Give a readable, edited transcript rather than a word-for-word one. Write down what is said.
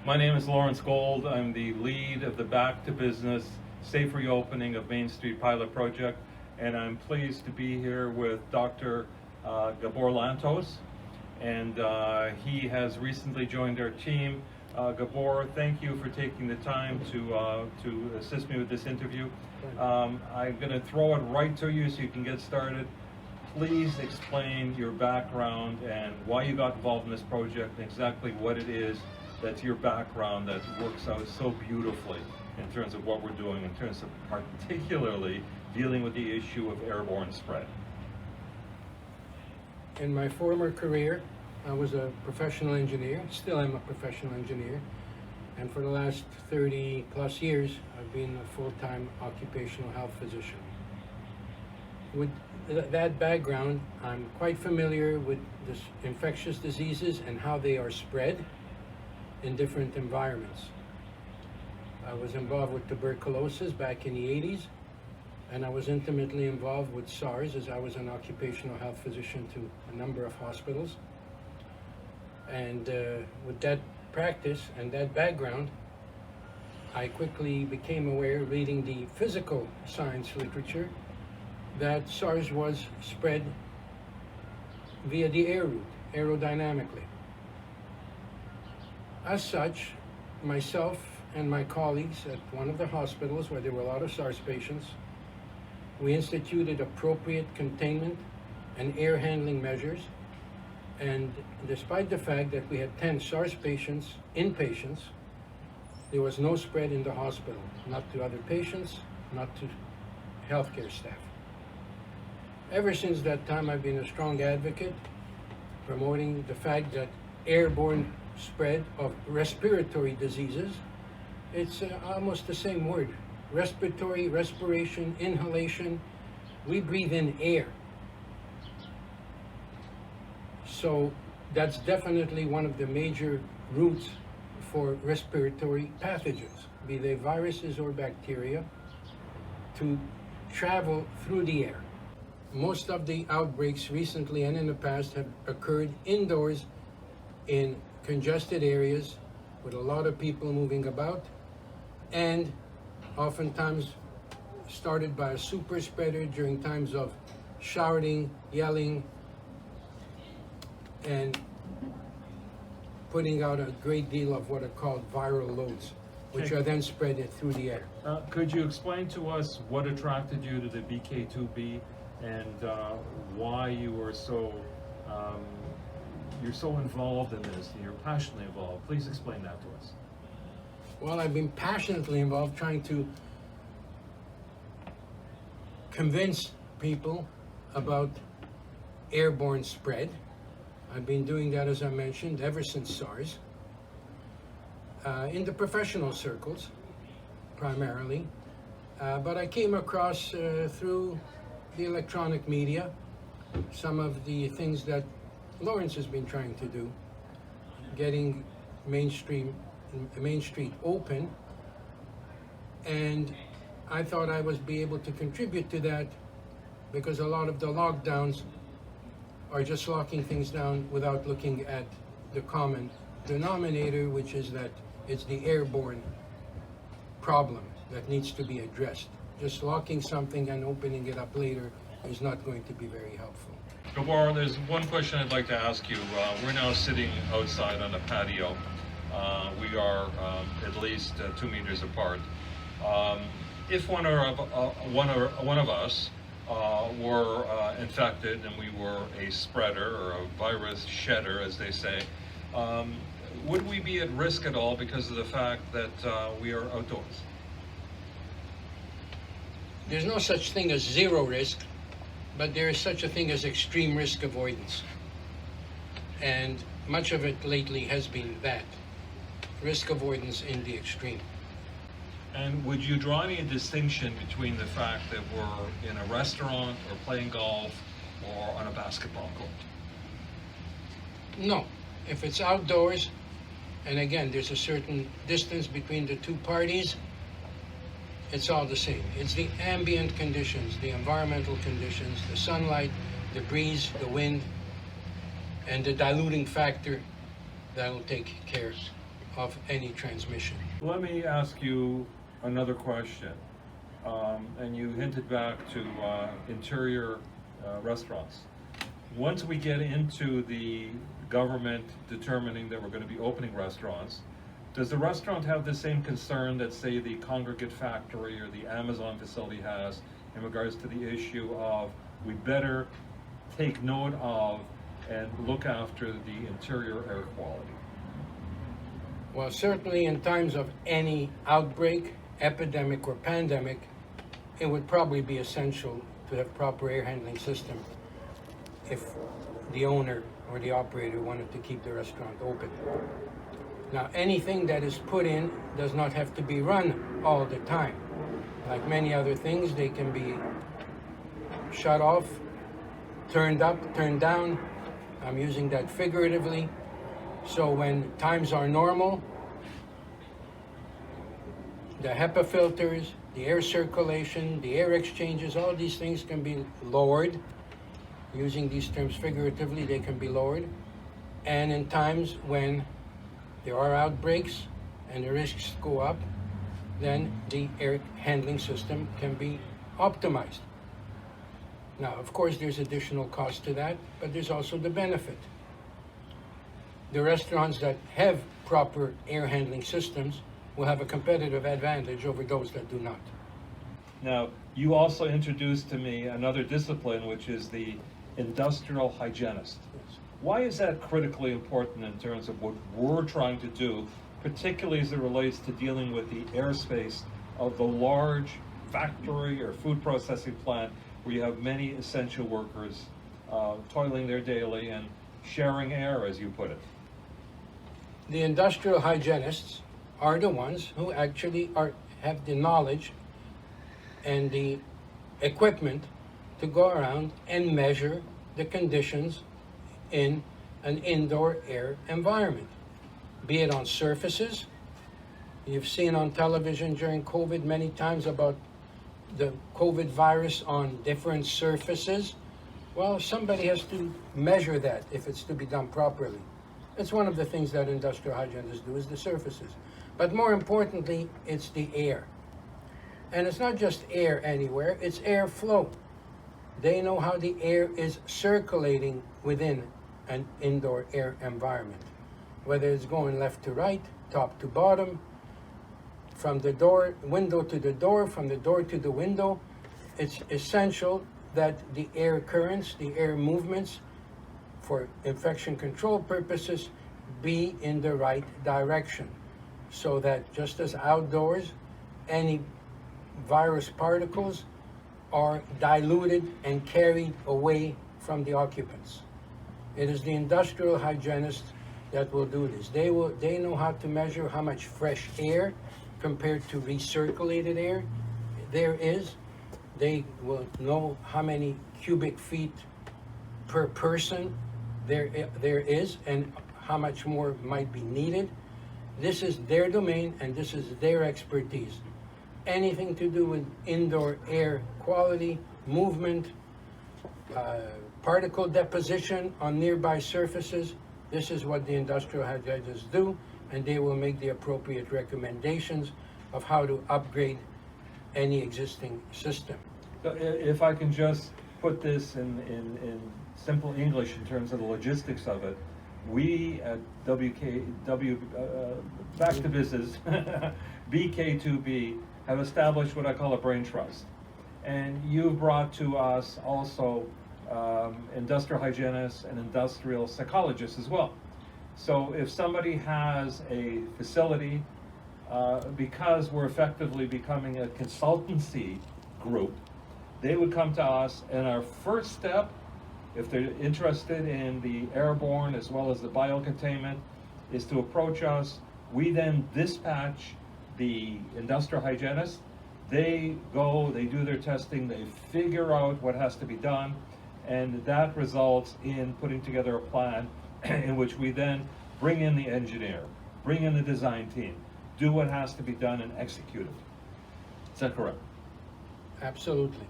My name is Lawrence Gold. I'm the lead of the Back to Business Safe Reopening of Main Street Pilot Project, and I'm pleased to be here with Dr. Gabor Lantos, and he has recently joined our team. Gabor, thank you for taking the time to assist me with this interview. I'm going to throw it right to you so you can get started. Please explain your background and why you got involved in this project and exactly what it is that's your background that works out so beautifully in terms of what we're doing, in terms of particularly dealing with the issue of airborne spread. In my former career, I was a professional engineer, still am a professional engineer, and for the last 30 plus years, I've been a full-time occupational health physician. With that background, I'm quite familiar with this infectious diseases and how they are spread in different environments. I was involved with tuberculosis back in the 80s, and I was intimately involved with SARS as I was an occupational health physician to a number of hospitals. And with that practice and that background, I quickly became aware, reading the physical science literature, that SARS was spread via the air route, aerodynamically. As such, myself and my colleagues at one of the hospitals where there were a lot of SARS patients, we instituted appropriate containment and air handling measures. And despite the fact that we had 10 SARS patients, inpatients, there was no spread in the hospital, not to other patients, not to healthcare staff. Ever since that time, I've been a strong advocate promoting the fact that airborne spread of respiratory diseases, it's almost the same word. Respiratory, respiration, inhalation, we breathe in air. So that's definitely one of the major routes for respiratory pathogens, be they viruses or bacteria, to travel through the air. Most of the outbreaks recently and in the past have occurred indoors in congested areas with a lot of people moving about, and oftentimes started by a super spreader during times of shouting, yelling, and putting out a great deal of what are called viral loads, which are then spread through the air. Could you explain to us what attracted you to the BK2B and why you were you're so involved in this, and you're passionately involved? Please explain that to us. Well, I've been passionately involved trying to convince people about airborne spread. I've been doing that, as I mentioned, ever since SARS. In the professional circles, primarily. But I came across, through the electronic media, some of the things that Lawrence has been trying to do, getting Main Street open, and I thought I would be able to contribute to that because a lot of the lockdowns are just locking things down without looking at the common denominator, which is that it's the airborne problem that needs to be addressed. Just locking something and opening it up later is not going to be very helpful. Gabor, there's one question I'd like to ask you. We're now sitting outside on a patio. We are at least 2 meters apart. If one of us were infected and we were a spreader or a virus shedder, as they say, would we be at risk at all because of the fact that we are outdoors? There's no such thing as zero risk, but there is such a thing as extreme risk avoidance. And much of it lately has been that, risk avoidance in the extreme. And would you draw any distinction between the fact that we're in a restaurant or playing golf or on a basketball court? No. If it's outdoors, and again, there's a certain distance between the two parties, it's all the same. It's the ambient conditions, the environmental conditions, the sunlight, the breeze, the wind, and the diluting factor that will take care of any transmission. Let me ask you another question. And you hinted back to interior restaurants. Once we get into the government determining that we're going to be opening restaurants, does the restaurant have the same concern that, say, the Congregate factory or the Amazon facility has in regards to the issue of we better take note of and look after the interior air quality? Well, certainly in times of any outbreak, epidemic, or pandemic, it would probably be essential to have proper air handling system if the owner or the operator wanted to keep the restaurant open. Now, anything that is put in does not have to be run all the time. Like many other things, they can be shut off, turned up, turned down. I'm using that figuratively. So when times are normal, the HEPA filters, the air circulation, the air exchanges, all these things can be lowered. Using these terms figuratively, they can be lowered. And in times when there are outbreaks and the risks go up, then the air handling system can be optimized. Now, of course, there's additional cost to that, but there's also the benefit. The restaurants that have proper air handling systems will have a competitive advantage over those that do not. Now, you also introduced to me another discipline, which is the industrial hygienist. Why is that critically important in terms of what we're trying to do, particularly as it relates to dealing with the airspace of the large factory or food processing plant where you have many essential workers toiling there daily and sharing air, as you put it? The industrial hygienists are the ones who actually have the knowledge and the equipment to go around and measure the conditions in an indoor air environment, be it on surfaces. You've seen on television during COVID many times about the COVID virus on different surfaces. Well, somebody has to measure that if it's to be done properly. It's one of the things that industrial hygienists do, is the surfaces. But more importantly, it's the air. And it's not just air anywhere, it's airflow. They know how the air is circulating within an indoor air environment, whether it's going left to right, top to bottom, from the window to the door, from the door to the window. It's essential that the air currents, the air movements, for infection control purposes, be in the right direction, so that just as outdoors, any virus particles are diluted and carried away from the occupants. It is the industrial hygienists that will do this. They know how to measure how much fresh air compared to recirculated air there is. They will know how many cubic feet per person there is and how much more might be needed. This is their domain and this is their expertise. Anything to do with indoor air quality, movement, particle deposition on nearby surfaces, this is what the industrial hygienists do, and they will make the appropriate recommendations of how to upgrade any existing system. If I can just put this in simple English in terms of the logistics of it, we at Back to Business, BK2B, have established what I call a brain trust. And you've brought to us also industrial hygienists and industrial psychologists as well. So if somebody has a facility, because we're effectively becoming a consultancy group, they would come to us, and our first step, if they're interested in the airborne as well as the biocontainment, is to approach us. We then dispatch the industrial hygienist. They go, they do their testing, they figure out what has to be done, and that results in putting together a plan in which we then bring in the engineer, bring in the design team, do what has to be done and execute it. Is that correct? Absolutely.